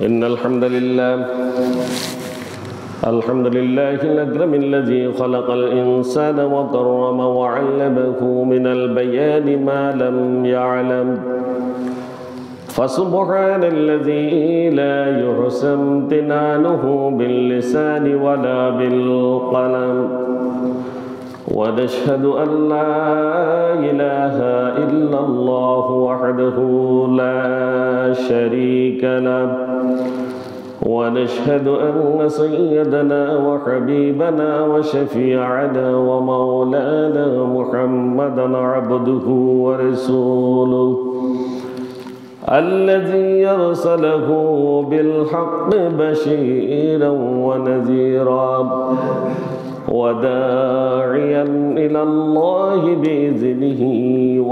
إن الحمد لله الأكرم الذي خلق الإنسان وكرم وعلمه من البيان ما لم يعلم فسبحان الذي لا يحصى امتنانه باللسان ولا بالقلم ونشهد أن لا إله إلا الله وحده لا شريك له ونشهد أن سيدنا وحبيبنا وشفيعنا ومولانا محمدا عبده ورسوله الذي يرسله بالحق بشيرا ونذيرا وداعيا إلى الله بإذنه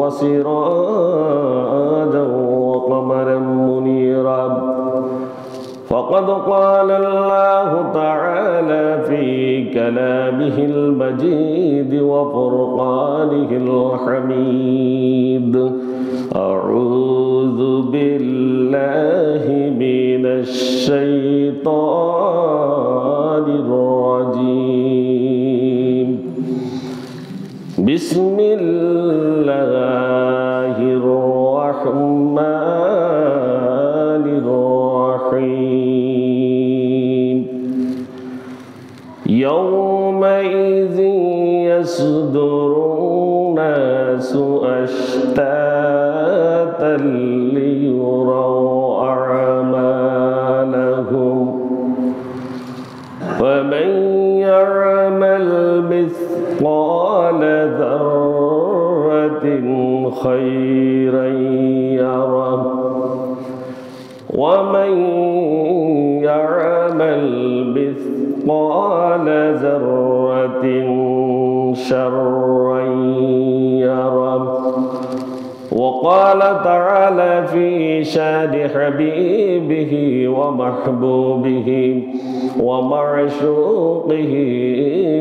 وسراجا وقمرا منيرا فقد قال الله تعالى في كلامه المجيد وفرقانه الحميد أعوذ بالله من الشيطان الرجيم بسم الله الرحمن الرحيم يومئذ يصدر الناس أشتاتا ليروا أعمالهم فمن يعمل مثقال ذرة خيرا يره ومن يعمل مثقال ذرة شرا يره وقال تعالى في شان حبيبه ومحبوبه ومعشوقه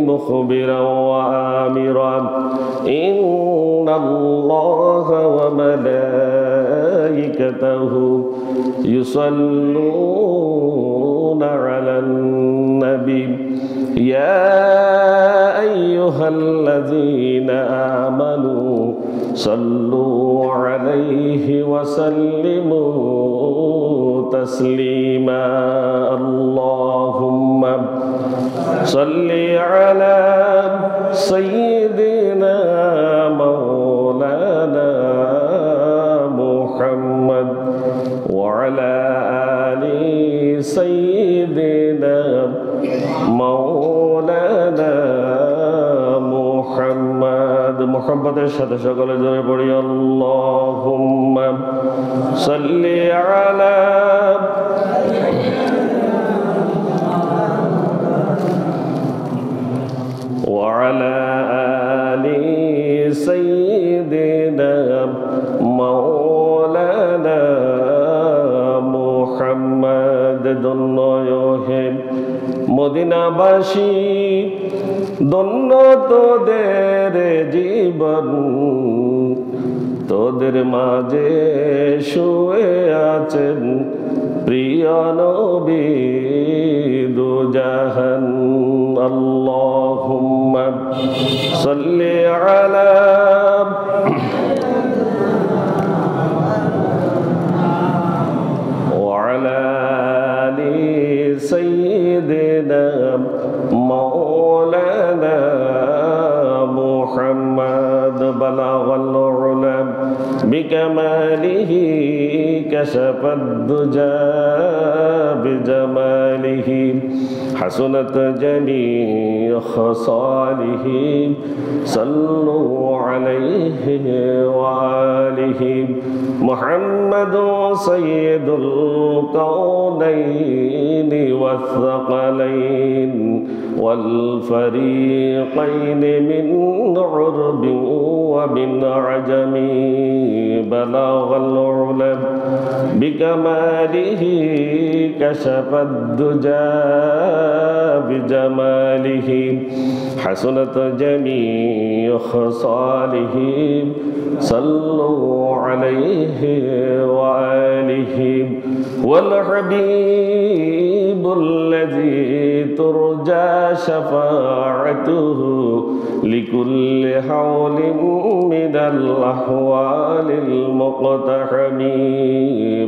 مخبرا وآمرا إن الله وملائكته يصلون على النبي يا أيها الذين آمنوا صلوا عليه وسلموا تسليما اللهم صل على سيدنا مولانا محمد وعلى آل سيدنا مولانا محمد محبতের সাথে সকলে জোরে পড়ি আল্লাহুম্মা সাল্লি আলা وعلى آل سيدنا مولانا محمد ধন্যহে মদিনাবাসী ধন্য তোদের জীবন তোদের মাঝে শুয়ে আছেন প্রিয় নবী দুজাহান আল্লাহুম্মা সাল্লি আলা وعلى آل سيدنا مولانا محمد بلغ العلا بكماله كشف الدجى بجماله حسنت جميع خصاله صلوا عليه وآله محمد سيد الكونين والثقلين والفريقين من عرب ومن عجم بلغ العلا بكماله كشف الدجى بجماله حسنت جميع خصاله صلوا عليه وآله والحبيب الذي ترجى شفاعته لكل حول من الأحوال المقتحم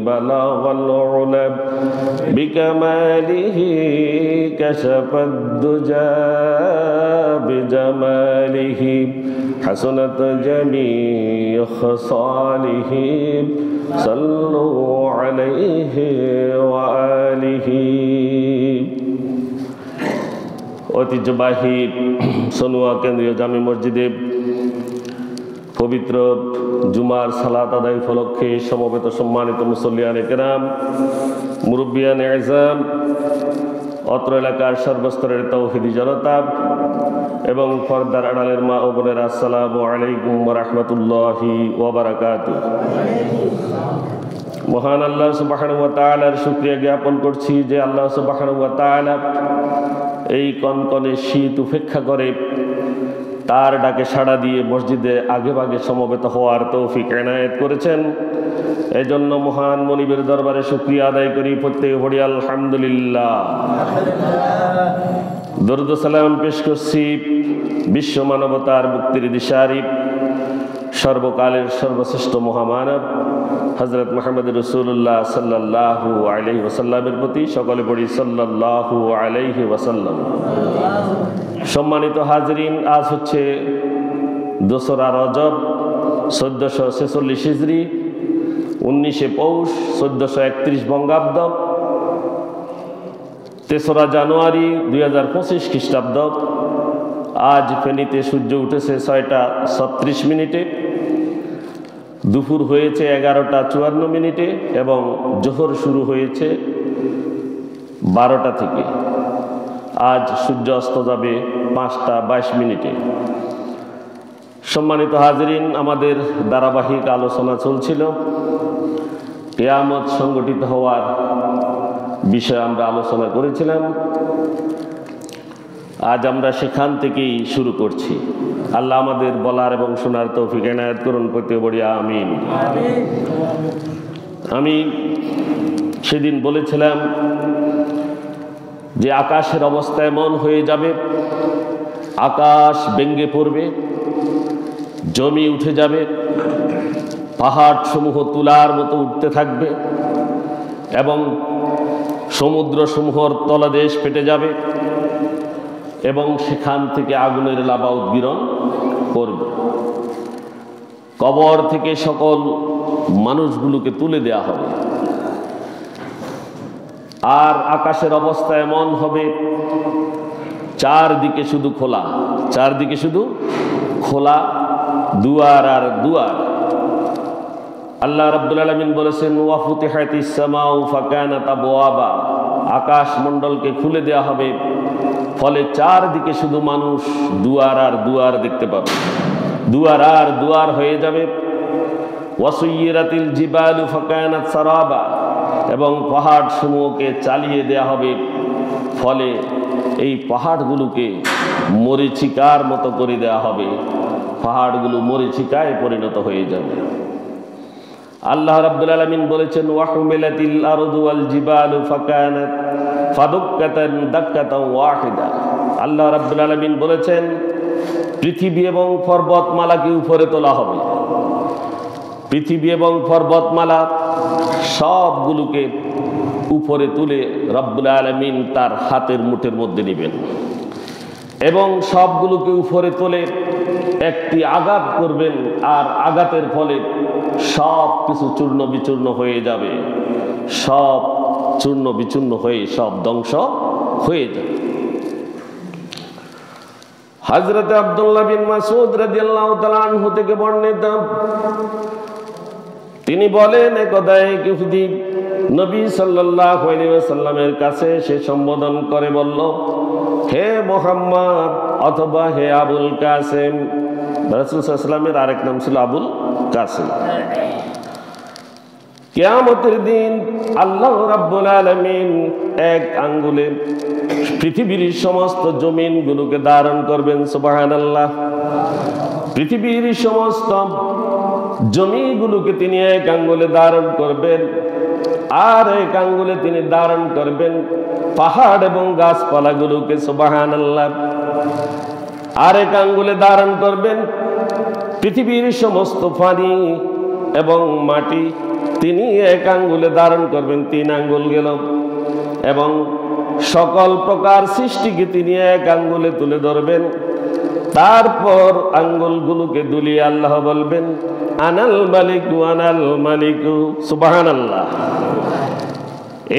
بلغ العلا بكماله كشف الدجى بجماله حسنت جميع خصاله صلوا عليه وآله ঐতিহ্যবাহী সনুয়া কেন্দ্রীয় জামে মসজিদে পবিত্র জুমার সালাত আদায় উপলক্ষে সমবেত সম্মানিত মুসল্লিয়ানে কেরাম, মুরব্বিয়ানে আযম, অত্র এলাকার সর্বস্তরের তৌহিদি জনতা এবং পর্দার আড়ালের মা ও বোনেরা, আসসালামু আলাইকুম ওয়া রাহমাতুল্লাহি ওয়া বারাকাতুহু। মহান আল্লাহ সুবহানাহু ওয়া তাআলার শুকরিয়া জ্ঞাপন করছি যে আল্লাহ সুবহানাহু ওয়া তাআলা এই কনকনে শীত উপেক্ষা করে তার ডাকে সাড়া দিয়ে মসজিদে আগেভাগে সমবেত হওয়ার তৌফিক এনায়েত করেছেন। এই জন্য মহান মনিবের দরবারে শুকরিয়া আদায় করি, প্রত্যেকে পড়ি আলহামদুলিল্লাহ। দরুদ ও সালাম পেশ করছি বিশ্ব মানবতার মুক্তির দিশারি, সর্বকালের সর্বশ্রেষ্ঠ মহামানব হযরত মুহাম্মদ রাসূলুল্লাহ সাল্লাল্লাহু আলাইহি ওয়াসাল্লামের প্রতি। সকলে পড়ি সাল্লাল্লাহু আলাইহি ওয়াসাল্লাম। সম্মানিত হাজরিন, আজ হচ্ছে 2রা রজব 1446 হিজরি, 19শে পৌষ 1431 বঙ্গাব্দ, 3রা জানুয়ারি 2025 খ্রিস্টাব্দ। আজ ফেনীতে সূর্য উঠেছে 6টা 36 মিনিটে, দুপুর হয়েছে 11টা 54 মিনিটে এবং জোহর শুরু হয়েছে 12টা থেকে। আজ সূর্য অস্ত যাবে 5টা 22 মিনিটে। সম্মানিত হাজরিন, আমাদের ধারাবাহিক আলোচনা চলছিল কিয়ামত সংগঠিত হওয়ার বিষয়ে আমরা আলোচনা করেছিলাম। আজ আমরা সেখান থেকেই শুরু করছি। আল্লাহ আমাদের বলার এবং শোনার তৌফিক এনায়েত করুন, প্রত্যেক বলি আমিন। আমি সেদিন বলেছিলাম যে আকাশের অবস্থা এমন হয়ে যাবে, আকাশ ভেঙে পড়বে, জমি উঠে যাবে, পাহাড় সমূহ তুলার মতো উঠতে থাকবে এবং সমুদ্র সমূহর তলদেশ ফেটে যাবে এবং সেখান থেকে আগুনের লাভা উদ্গীরণ করবে। কবর থেকে সকল মানুষগুলোকে তুলে দেয়া হবে। আর আকাশের অবস্থা এমন হবে, চারদিকে শুধু খোলা, চারদিকে শুধু খোলা দুয়ার আর দুয়ার। আল্লাহ রাব্বুল আলামিন বলেছেন ওয়া ফুতিহাতিস সামাউ ফাকানাত আবওয়াবা, আকাশ মণ্ডলকে খুলে দেয়া হবে, ফলে চারদিকে শুধু মানুষ দুয়ার আর দুয়ার দেখতে পাবে, দুয়ার আর দুয়ার হয়ে যাবে। ওয়াসুইরাতিল জিবালু ফাকানাত সারাবা, এবং পাহাড় সমূহকে চালিয়ে দেয়া হবে, ফলে এই পাহাড়গুলোকে মরীচিকার মতো করে দেয়া হবে, পাহাড়গুলো মরীচিকায় পরিণত হয়ে যাবে। আল্লাহ রাব্বুল আলামিন বলেছেন ওয়াহুমিলাতিল আরদু ওয়াল জিবালু ফাকানাত ফাদুক্কাতান দাক্কাতান ওয়াহিদা। আল্লাহ রাব্বুল আলামিন বলেছেন পৃথিবী এবং পর্বতমালাকে উপরে তোলা হবে, পৃথিবী এবং পর্বতমালা সবগুলোকে উপরে তুলে রব্বুল আলামিন তার হাতের মুঠের মধ্যে নেবেন এবং সবগুলোকে উপরে তুলে একটি আঘাত করবেন, আর আঘাতের ফলে সব কিছু চূর্ণ বিচূর্ণ হয়ে যাবে, সব চূর্ণ বিচূর্ণ হয়ে সব ধ্বংস হয়ে যাবে। হযরত আব্দুল্লাহ বিন মাসউদ রাদিয়াল্লাহু তাআলা আনহু থেকে বর্ণিত, তিনি বলেন একদা এক ইহুদি নবী সাল্লাল্লাহু আলাইহি ওয়াসাল্লামের কাছে সে সম্বোধন করে বলল, হে মুহাম্মদ অথবা হে আবুল কাসেম। রাসূল সাল্লাল্লাহু আলাইহি ওয়াসাল্লামের আরেক নাম ছিল আবুল কাসেম। কিয়ামতের দিন আল্লাহ রাব্বুল আলামিন এক আঙ্গুলে পৃথিবীর সমস্ত জমিনগুলোকে ধারণ করবেন। সুবহানাল্লাহ। পৃথিবীর সমস্ত জমিগুলোকে তিনি এক আঙ্গুলে ধারণ করবেন আর এক আঙ্গুলে তিনি ধারণ করবেন পাহাড় এবং গাছপালাগুলোকে, সুবহানাল্লাহ। আর এক আঙ্গুলে ধারণ করবেন পৃথিবীর সমস্ত পানি এবং মাটি, তিনি এক আঙ্গুলে ধারণ করবেন, 3 আঙ্গুল গেল। এবং সকল প্রকার সৃষ্টিকে তিনি এক আঙ্গুলে তুলে ধরবেন। তারপর আঙ্গুলগুলোকে দুলিয়ে আল্লাহ বলবেন, আনাল মালিকু আনাল মালিকু, সুবহানাল্লাহ।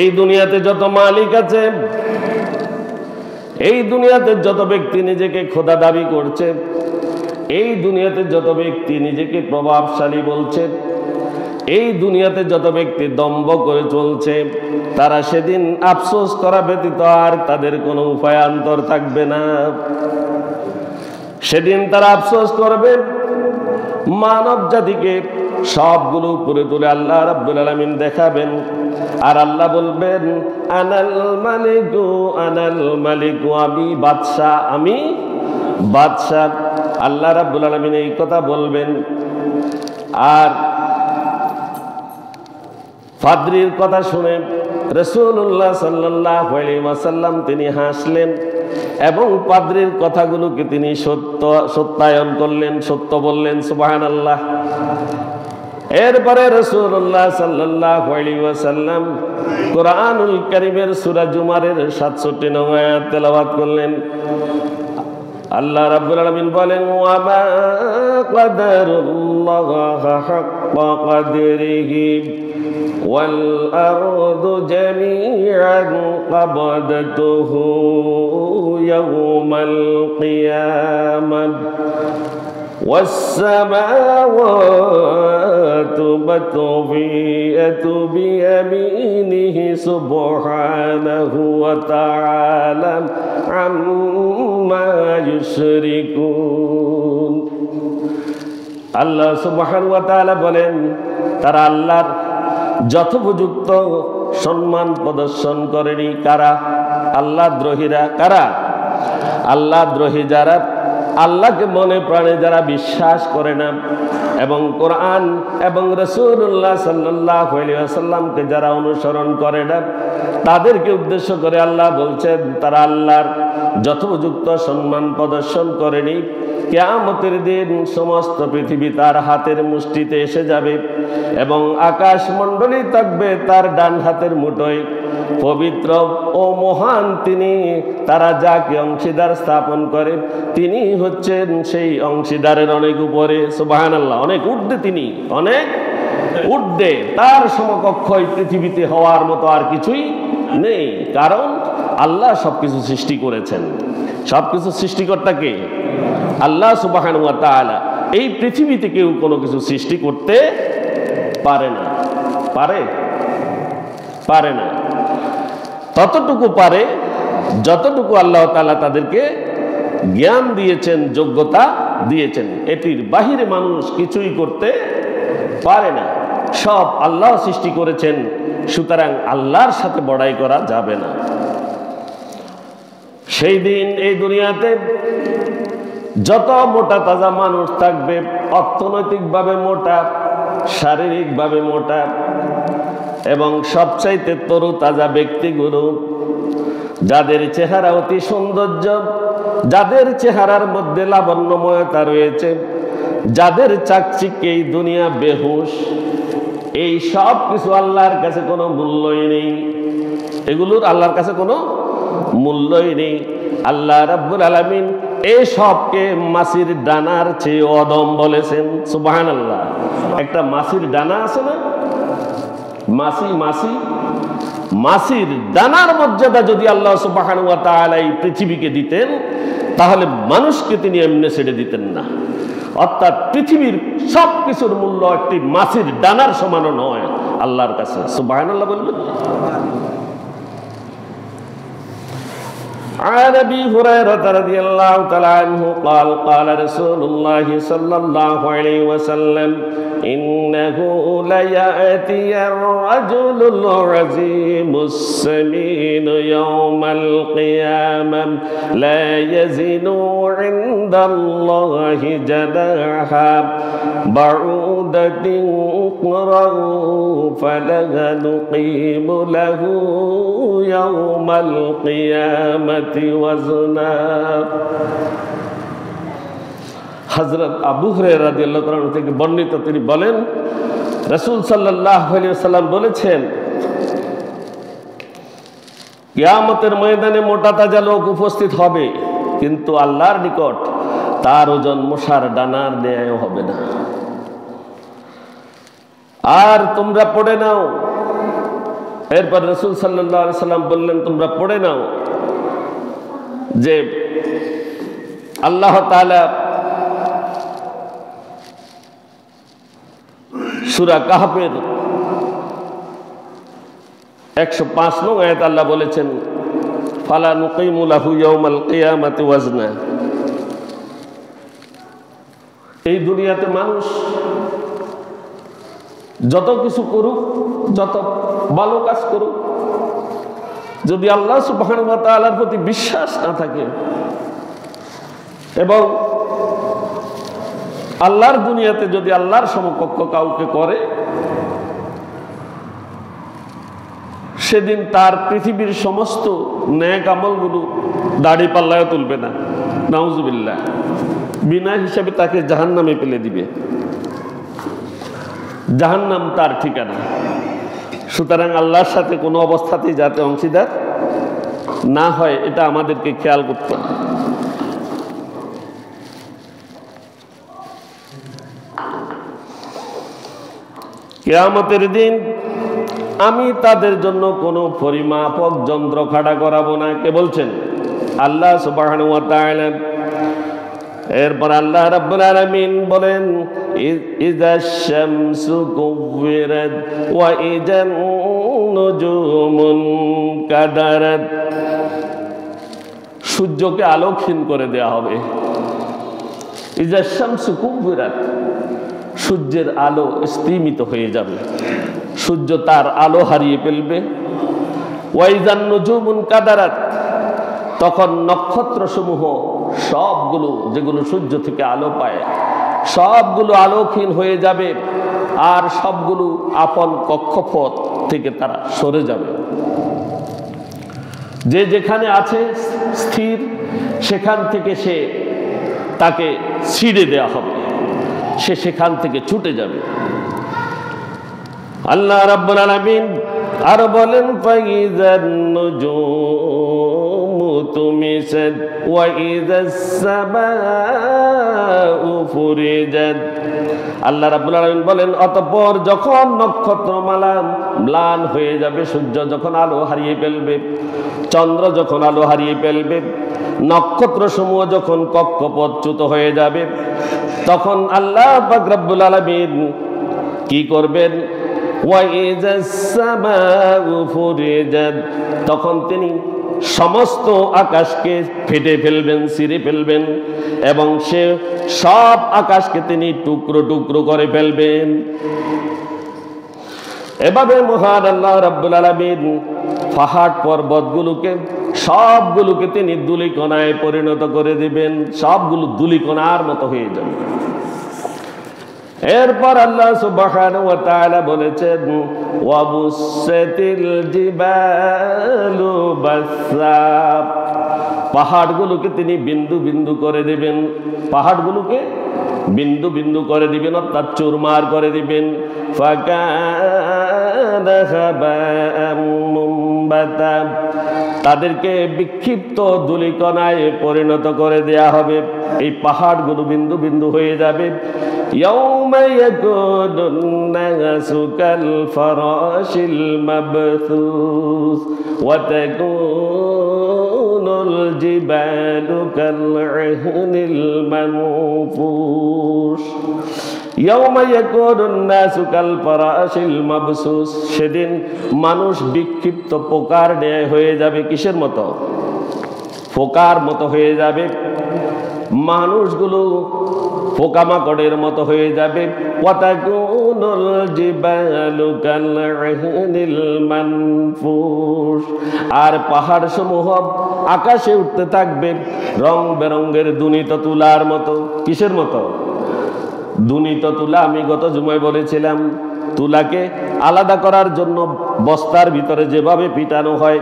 এই দুনিয়াতে যত মালিক আছে, এই দুনিয়াতে যত ব্যক্তি নিজেকে খোদা দাবি করছে, এই দুনিয়াতে যত ব্যক্তি নিজেকে প্রভাবশালী বলছে, এই দুনিয়াতে যত ব্যক্তি দম্ভ করে চলছে, তারা সেদিন আফসোস করা ব্যতীত আর তাদের কোনো উপায়ান্তর থাকবে না। সেদিন তারা আফসোস করবে, মানব জাতিকে সবগুলো উপরে তুলে আল্লাহ রাব্বুল আলামিন দেখাবেন। আর আল্লাহ বলবেন, আনাল মালিকু আনাল মালিকু, আমি বাদশাহ, আমি বাদশাহ। আল্লাহ রাব্বুল আলামিন এই কথা বলবেন। আর ফাদরির কথা শুনে রাসূলুল্লাহ সাল্লাল্লাহু আলাইহি ওয়াসাল্লাম তিনি হাসলেন এবং পাদ্রীর কথাগুলোকে তিনি সত্যায়ন করলেন, সত্য বললেন, সুবহানাল্লাহ। এরপরে রাসূলুল্লাহ সাল্লাল্লাহু আলাইহি ওয়াসাল্লাম কুরআনুল কারীমের সূরা জুমারের 67 নং আয়াত তেলাওয়াত করলেন। আল্লাহ রাব্বুল আলামিন বলেন, ওয়া মা কাদারুল্লাহা হাক্কা কদরিহি ওয়াল আরদু জামিআন ক্বাবদাতুহু ইয়াওমাল কিয়ামাহ والسماوات مطويات بيمينه سبحانه وتعالى عما يشركون। আল্লাহ সুবহানাহু ওয়া তাআলা বলেন, তারা আল্লাহর যথোপযুক্ত সম্মান প্রদর্শন করেনি। কারা? আল্লাহ দ্রোহীরা। কারা? আল্লাহ দ্রোহী যারা, আল্লাহকে মনে প্রাণে যারা বিশ্বাস করে না এবং কোরআন এবং রাসূলুল্লাহ সাল্লাল্লাহু আলাইহি ওয়াসাল্লামকে যারা অনুসরণ করে না, তাদেরকে উদ্দেশ্য করে আল্লাহ বলছেন, তারা আল্লাহর যথোপযুক্ত সম্মান প্রদর্শন করেনি। কিয়ামতের দিন সমস্ত পৃথিবী তার হাতের মুষ্টিতে এসে যাবে এবং আকাশমণ্ডলী থাকবে তার ডান হাতের মুঠোয়। পবিত্র ও মহান তিনি, তারা যাকে অংশীদার স্থাপন করে তিনি হচ্ছেন সেই অংশীদারের অনেক উপরে, সুবহানাল্লাহ, অনেক ঊর্ধ্বে, তিনি অনেক ঊর্ধ্বে। তার সমকক্ষ এই পৃথিবীতে হওয়ার মতো আর কিছুই নেই, কারণ আল্লাহ সবকিছু সৃষ্টি করেছেন। সবকিছু সৃষ্টিকর্তা কে? আল্লাহ সুবহানাহু ওয়া তাআলা। এই পৃথিবীতে কেউ কোনো কিছু সৃষ্টি করতে পারে না। পারে? পারে না। ততটুকু পারে যতটুকু আল্লাহ তাআলা তাদেরকে জ্ঞান দিয়েছেন, যোগ্যতা দিয়েছেন। এটির বাহিরে মানুষ কিছুই করতে পারে না। সব আল্লাহ সৃষ্টি করেছেন, সুতরাং আল্লাহর সাথে বড়াই করা যাবে না। সেই দিন এই দুনিয়াতে যত মোটা তাজা মানুষ থাকবে, অর্থনৈতিকভাবে মোটা, শারীরিকভাবে মোটা এবং সবচাইতে তরু তাজা ব্যক্তিগুলো, যাদের চেহারা অতি সৌন্দর্য, যাদের চেহারার মধ্যে লাবণ্যময়তা রয়েছে, যাদের চাকচিক্যে এই দুনিয়া বেহুশ, এই সব কিছু আল্লাহর কাছে কোনো মূল্যই নেই। এগুলোর আল্লাহর কাছে কোনো মূল্যই নেই। আল্লাহ রাব্বুল আলামিন এই সবকে মাছির ডানার চেয়ে অদম বলেছেন, সুবহানাল্লাহ। একটা মাছির ডানা আছে না, মাছির ডানার মর্যাদা যদি আল্লাহ সুবহানাহু ওয়া তাআলা এই পৃথিবীকে দিতেন, তাহলে মানুষকে তিনি এমনি ছেড়ে দিতেন না। অর্থাৎ পৃথিবীর সব কিছুর মূল্য একটি মাছির ডানার সমানও নয় আল্লাহর কাছে, সুবহানাল্লাহ বলবেন। عن أبي هريرة رضي الله تعالى عنه قال قال رسول الله صلى الله عليه وسلم إنه ليأتي الرجل العظيم السمين يوم القيامة لا يزن عند الله جناح بعوضة فلها نقيم له يوم القيامة وزنا হযরত আবু হুরায়রা রাদিয়াল্লাহু তাআলা থেকে বর্ণিত, তিনি বলেন রাসূল সাল্লাল্লাহু আলাইহি ওয়াসাল্লাম বলেছেন, কিয়ামতের ময়দানে মোটা তাজা লোক উপস্থিত হবে, কিন্তু আল্লাহর নিকট তার ওজন মশার ডানার ন্যায় হবে না। আর তোমরা পড়ে নাও, এরপর রাসূল সাল্লাল্লাহু আলাইহি ওয়াসাল্লাম বললেন, তোমরা পড়ে নাও যে আল্লাহ তাআলা সূরা কাহফের 105 নং আয়াত আল্লাহ বলেছেন, ফালা নুকিমু লাহু ইয়াউমাল কিয়ামাতি ওয়াজনা। এই দুনিয়াতে মানুষ যত কিছু করুক, যত ভালো কাজ করুক, যদি আল্লাহ সুবহানাহু ওয়া তাআলার প্রতি বিশ্বাস না থাকে এবং আল্লাহর দুনিয়াতে যদি আল্লাহর সমকক্ষ কাউকে করে, সেদিন তার পৃথিবীর সমস্ত নেক আমলগুলো দাড়ি পাল্লায় তুলবে না, নাউজুবিল্লাহ, বিনা হিসাবে তাকে জাহান্নামে ফেলে দিবে। জাহান্নাম তার ঠিকানা। সুতরাং আল্লাহর সাথে কোনো অবস্থাতেই যাতে অংশীদার না হয়, এটা আমাদেরকে খেয়াল করতে হবে। কিয়ামতের দিন আমি তাদের জন্য কোনো পরিমাপক যন্ত্র খাড়া করাবো না। কে বলছেন? আল্লাহ সুবহানাহু ওয়া তাআলা। এরপর আল্লাহ রাব্বুল আলামিন বলেন, ইযাশ শামসু কুওয়িরাত ওয়া ইযান নুজুমুন কাদারাত। সূর্যকে আলোকহীন করে দেয়া হবে। ইযাশ শামসু কুওয়িরাত, সূর্যের আলো স্তিমিত হয়ে যাবে, সূর্য তার আলো হারিয়ে ফেলবে। ওয়া ইযান নুজুমুন কাদারাত, তখন নক্ষত্রসমূহ সবগুলো, যেগুলো সূর্য থেকে আলো পায়, সবগুলো আলোকহীন হয়ে যাবে, আর সবগুলো আপন কক্ষপথ থেকে তারা সরে যাবে। যে যেখানে আছে স্থির, সেখান থেকে তাকে ছিঁড়ে দেওয়া হবে, সে সেখান থেকে ছুটে যাবে। আল্লাহ রাব্বুল আলামিন আরো বলেন, ফাইযান নুজুমু তুমিসাত ওয়া ইযাস সামাউ ফুরিজাত। আল্লাহ রাব্বুল আলামিন বলেন, অতঃপর যখন নক্ষত্রমালা ম্লান হয়ে যাবে, সূর্য যখন আলো হারিয়ে ফেলবে, চন্দ্র যখন আলো হারিয়ে ফেলবে, নক্ষত্রসমূহ যখন কক্ষপথচ্যুত হয়ে যাবে, তখন আল্লাহ পাক রব্বুল আলামিন কি করবেন? তখন তিনি সমস্ত আকাশকে ফেটে ফেলবেন, ছিঁড়ে ফেলবেন, এবং সে সব আকাশকে তিনি টুকরো টুকরো করে ফেলবেন। এভাবে মহান আল্লাহ রাব্বুল আলামিন পাহাড় পর্বতগুলোকে সবগুলোকে তিনি ধূলিকণায় পরিণত করে দিবেন, সবগুলো ধূলিকণার মতো হয়ে যাবে। এরপর আল্লাহ সুবহানাহু ওয়া তাআলা বলেছেন, ওয়া বুসাতিল জিবালু বাসসা। পাহাড়গুলোকে তিনি বিন্দু বিন্দু করে দিবেন, পাহাড়গুলোকে বিন্দু বিন্দু করে দিবেন, অর্থাৎ চুরমার করে দিবেন। ফাকানা হাবাআম মুনবাতা, তাদেরকে বিক্ষিপ্ত ধূলিকণায় পরিণত করে দেয়া হবে। এই পাহাড়গুলো বিন্দু বিন্দু হয়ে যাবে। ইয়াউমা ইয়াকুনুন নাসু কাল ফারাশিল মাবথুস ওয়া তাকুনুল জিবালু কাল ইহনিল মানফুস। ইয়াউমা ইয়াকুনুন নাসু কাল ফারাশিল মাবসুস, সেদিন মানুষ বিক্ষিপ্ত পোকার ন্যায় হয়ে যাবে। কিসের মতো? ফোকার মতো হয়ে যাবে, মানুষগুলো পোকামাকড়ের মতো হয়ে যাবে। ওয়াতাকুনুল জিবালু কাল'ইহনিল মানফুশ, আর পাহাড় সমূহ আকাশে উঠতে থাকবে রং বেরঙের দুনিত তুলার মতো। কিসের মতো? দুনিত তুলা। আমি গত জুমায় বলেছিলাম, তুলাকে আলাদা করার জন্য বস্তার ভিতরে যেভাবে পিটানো হয়,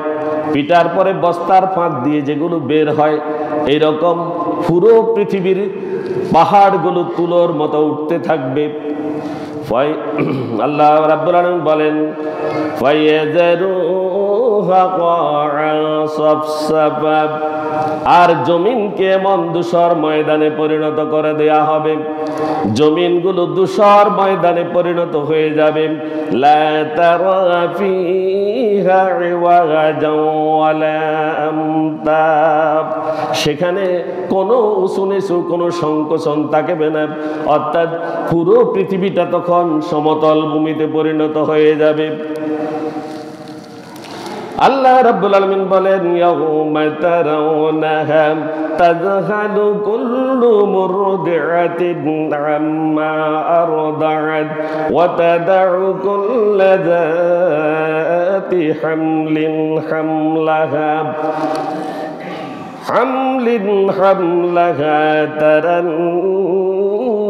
পিটার পরে বস্তার ফাঁক দিয়ে যেগুলো বের হয়, এইরকম পুরো পৃথিবীর পাহাড়গুলো তুলোর মতো উঠতে থাকবে। আল্লাহ রাব্বুল আলামিন বলেন, ফায়াযারুহা ক্বা'আ সাফসাফা, আর জমিনকে এমন ধূসর ময়দানে পরিণত করে দেয়া হবে, জমিনগুলো ধূসর ময়দানে পরিণত হয়ে যাবে। লা তারা ফিহা ইওয়াজান ওয়ালা আমতা, সেখানে কোনো উঁচু নিচু কোনো সংকোচন থাকবে না, অর্থাৎ পুরো পৃথিবীটা তখন সমতল ভূমিতে পরিণত হয়ে যাবে। আল্লাহ রাব্বুল আলামিন বলেন, ইয়াউমা তারাউনাহা তাযহালু কুল্লু মুরদিআতিন আম্মা আরদাআত ওয়া তাদাউ কুল্লা যাতি হামলিন হামলাহা তারান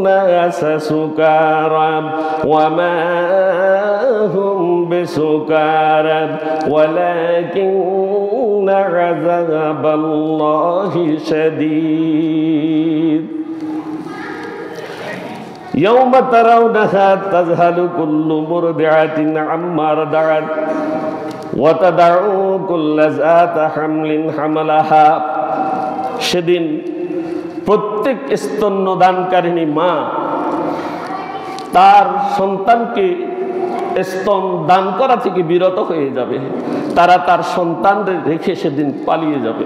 নাসা সুকারা ওয়া মা হুম বিসুকারা ওয়ালাকিন্না আযাবাল্লাহি শাদীদ। ইয়াউমা তারাউনাহা তাযহালু কুল্লু মুরদিআতিন আম্মা আরদাআত ওয়া তাদাউ কুল্লা যাতি হামলিন হামলাহা, সেদিন প্রত্যেক স্তন্যদানকারিণী মা তার সন্তানকে স্তন দান করা থেকে বিরত হয়ে যাবে, তারা তার সন্তানদের রেখে সেদিন পালিয়ে যাবে।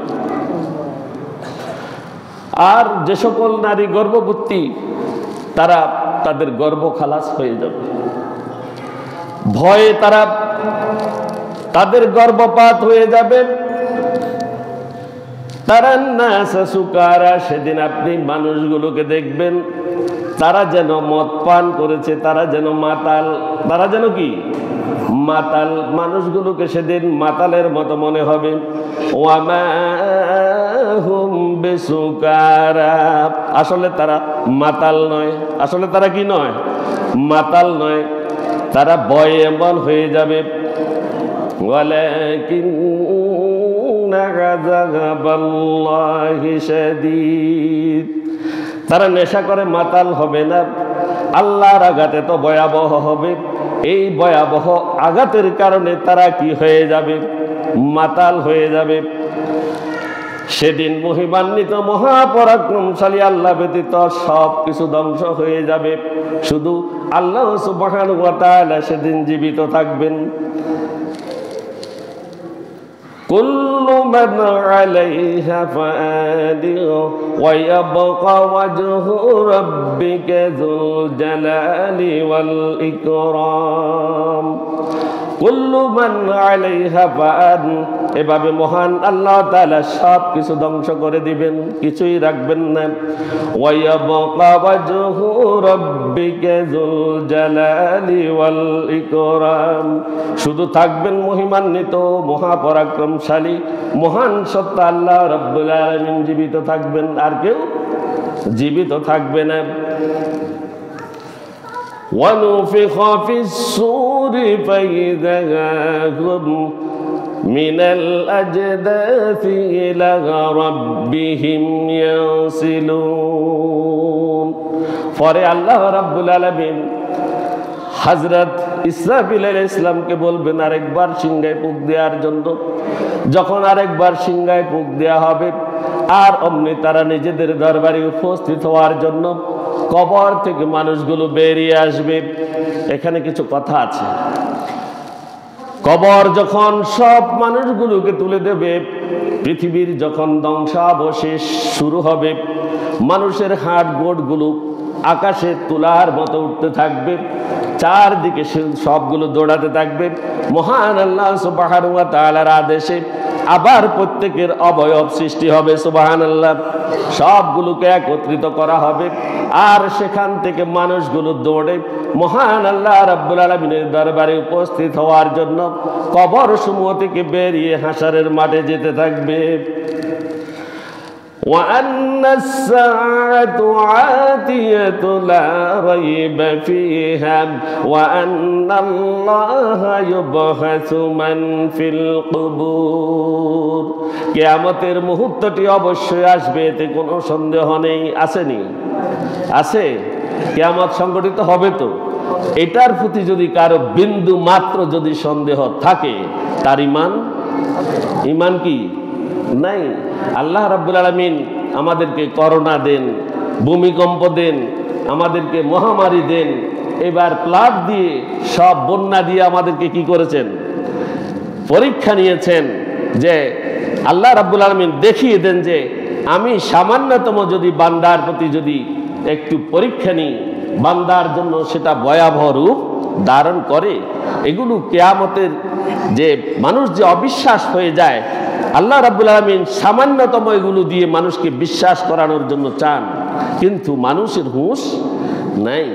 আর যে সকল নারী গর্ভবতী, তারা তাদের গর্ভ খালাস হয়ে যাবে, ভয়ে তারা তাদের গর্ভপাত হয়ে যাবে। তারান্নাসা সুকারা, সেদিন আপনি মানুষগুলোকে দেখবেন তারা যেন মদ পান করেছে, তারা যেন মাতাল, তারা যেন কি মাতাল, মানুষগুলোকে সেদিন মাতালের মতো মনে হবে। ওয়া মা হুম বিসুকারা, আসলে তারা মাতাল নয়, আসলে তারা কি নয়, মাতাল নয়, তারা ভয়ে এমন হয়ে যাবে। ওয়ালাকিন্না আযাবাল্লাহি শাদীদ, তারা নেশা করে মাতাল হবে না, আল্লাহর আঘাতে তো ভয়াবহ হবে। এই ভয়াবহ আঘাতের কারণে তারা কি হয়ে যাবে, মাতাল হয়ে যাবে। সেদিন মহিমান্বিত মহাপরাক্রমশালী আল্লাহ ব্যতীত সব কিছু ধ্বংস হয়ে যাবে, শুধু আল্লাহ সুবহানাহু ওয়া তাআলা সেদিন জীবিত থাকবেন। কুল্লু মান আলাইহা ফান ওয়া ইয়াবকা ওয়াজহু রাব্বিকা যুল জালালি ওয়াল ইকরাম। কুল্লু মান আলাইহা ফান, এভাবে মহান আল্লাহ তাআলা সব কিছু ধ্বংস করে দিবেন, কিছুই রাখবেন না। ওয়া ইয়াবকা ওয়াজহু রাব্বিকা যুল জালালি ওয়াল ইকরাম, শুধু থাকবেন মহিমান্বিত মহাপরাক্রমশালী মহান সত্তা আল্লাহ রাব্বুল আলামিন জীবিত থাকবেন, আর কেউ জীবিত থাকবে না। وَنُفِخَ فِي الصُّورِ فَإِذَا هُمْ مِنَ الْأَجْدَاثِ إِلَى رَبِّهِمْ يَنسِلُونَ। পরে আল্লাহ রাব্বুল আলামিন হযরত ইসরাফিল আলাইহিস সালামকে বলবেন আরেকবার সিংহায় ফুঁক দেওয়ার জন্য। যখন আরেকবার সিংহায় ফুঁক দেওয়া হবে, আর অমনি তারা নিজেদের দরবারে উপস্থিত হওয়ার জন্য কবর থেকে মানুষগুলো বেরিয়ে আসবে। এখানে কিছু কথা আছে। কবর যখন সব মানুষগুলোকে তুলে দেবে, পৃথিবীর যখন ধ্বংসাবশেষ শুরু হবে, মানুষের হাড় গোড়গুলো আকাশে তুলার মতো উঠতে থাকবে, চারদিকে সবগুলো দৌড়াতে থাকবে। মহান আল্লাহ সুবহানাহু ওয়া তাআলার আদেশে আবার প্রত্যেকের অবয়ব সৃষ্টি হবে, সুবহানাল্লাহ। সবগুলোকে একত্রিত করা হবে, আর সেখান থেকে মানুষগুলো দৌড়ে মহান আল্লাহ রাব্বুল আলামিনের দরবারে উপস্থিত হওয়ার জন্য কবর সমূহ থেকে বেরিয়ে হাশরের মাঠে যেতে থাকবে। وأن الساعة آتية لا ريب فيها وأن الله يبعث من في القبور। কিয়ামতের মুহূর্তটি অবশ্যই আসবে, এতে কোনো সন্দেহ নেই। আসেনি? আছে। কিয়ামত সংঘটিত হবে তো। এটার প্রতি যদি কারো বিন্দু মাত্র যদি সন্দেহ থাকে, তার ঈমান কি নাই? আল্লাহ রাব্বুল আলামিন আমাদেরকে করোনা দেন, ভূমিকম্প দেন, আমাদেরকে মহামারী দেন, এবার প্লাট দিয়ে, সব বন্যা দিয়ে আমাদেরকে কি করেছেন? পরীক্ষা নিয়েছেন। যে আল্লাহ রাব্বুল আলামিন দেখিয়ে দেন যে আমি সামান্যতম যদি বান্দার প্রতি যদি একটু পরীক্ষা নিই, বান্দার জন্য সেটা ভয়াবহ রূপ ধারণ করে। এগুলো কিয়ামতের যে মানুষ যে অবিশ্বাস হয়ে যায়, আল্লাহ রাব্বুল আলামিন সামান্যতম এগুলো দিয়ে মানুষকে বিশ্বাস করানোর জন্য চান, কিন্তু মানুষের হুঁশ নাই,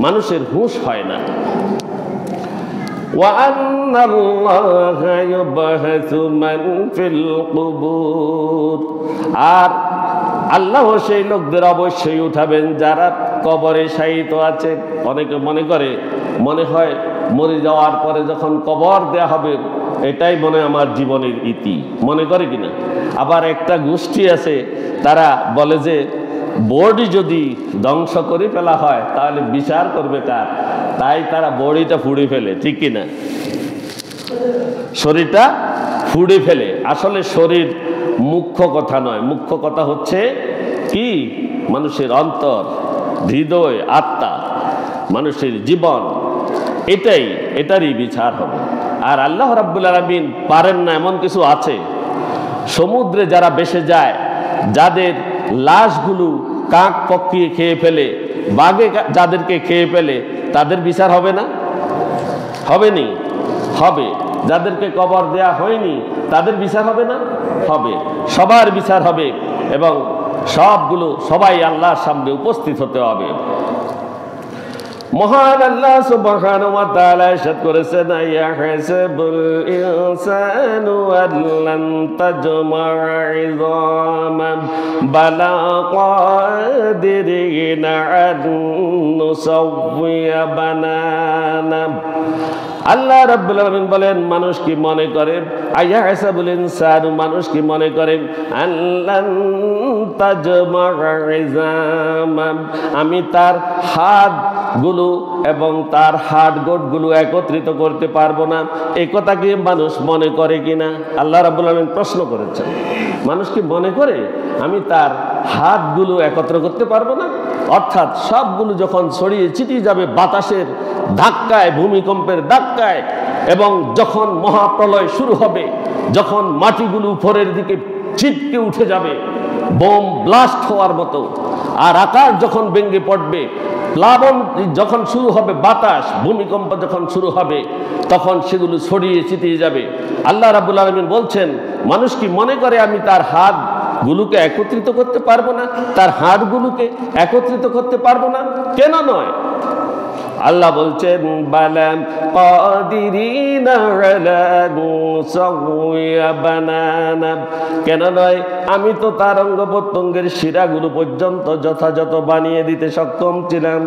মানুষের হুঁশ হয় না। وَأَنَّ اللَّهَ يُبْعَثُ مَن فِي الْقُبُورِ। আর আল্লাহ সেই লোকদের অবশ্যই উঠাবেন যারা কবরে শায়িত আছে। অনেকে মনে হয় মরে যাওয়ার পরে যখন কবর দেয়া হবে, এটাই মনে আমার জীবনের ইতি, মনে করে কিনা? আবার একটা গোষ্ঠী আছে, তারা বলে যে বডি যদি ধ্বংস করে ফেলা হয় তাহলে বিচার করবে কার? তাই তারা বডিটা ফুড়ে ফেলে, ঠিক কিনা? শরীরটা ফুড়ে ফেলে। আসলে শরীর মুখ্য কথা নয়, মুখ্য কথা হচ্ছে কি? মানুষের অন্তর, হৃদয়, আত্মা, মানুষের জীবন, এটারই বিচার হবে। আর আল্লাহ রাব্বুল আলামিন পারেন না এমন কিছু আছে। সমুদ্রে যারা ভেসে যায়, যাদের লাশগুলো কাক পক্ষিয়ে খেয়ে ফেলে, বাঘে যাদেরকে খেয়ে ফেলে, তাদের বিচার হবে না? হবেনি? হবে। যাদেরকে কবর দেয়া হয়নি তাদের বিচার হবে না? হবে। সবার বিচার হবে, এবং সবাই আল্লাহর সামনে উপস্থিত হতে হবে। মহান আল্লাহ সুবহানাহু ওয়া তাআলা ইরশাদ করেছেন, ইয়াহসাবুল ইনসানু আল্লান তাজমা'a ইযামান বালা কাদিরিনা আন নুসাওয়িয়া বানানা। আল্লাহ রাব্বুল আলামিন বলেন, মানুষ কি মনে করে, আয়াহসাবুল ইনসানু, মানুষ কি মনে করেন, আল্লান তাজমা'a ইযামান, আমি তার হাতগুলো এবং তার হাড় গোড়গুলো একত্রিত করতে পারবো না। এই কথা কি মানুষ মনে করে কিনা? আল্লাহ রাব্বুল আলামিন প্রশ্ন করেছেন, মানুষ কি মনে করে আমি তার হাতগুলো একত্র করতে পারবো না? অর্থাৎ সবগুলো যখন ছড়িয়ে ছিটিয়ে যাবে বাতাসের ধাক্কায়, ভূমিকম্পের ধাক্কায়, এবং যখন মহাপ্রলয় শুরু হবে, যখন মাটিগুলো উপরের দিকে ছিটকে উঠে যাবে বোম ব্লাস্ট হওয়ার মতো, আর আকাশ যখন ভেঙে পড়বে, প্লাবন যখন শুরু হবে, বাতাস ভূমিকম্প যখন শুরু হবে, তখন সেগুলো ছড়িয়ে ছিটিয়ে যাবে। আল্লাহ রাব্বুল আলামিন বলছেন, মানুষ কি মনে করে আমি তার হাতগুলোকে একত্রিত করতে পারবো না, তার হাড়গুলোকে একত্রিত করতে পারবো না? কেন নয়? আল্লাহ বলছেন, বালাম কাদিরিনা আলা নুসাওয়িয়া বানানা, কেন নয়, আমি তো তার অঙ্গ প্রত্যঙ্গের শিরাগুলো পর্যন্ত যথাযথ বানিয়ে দিতে সক্ষম ছিলাম।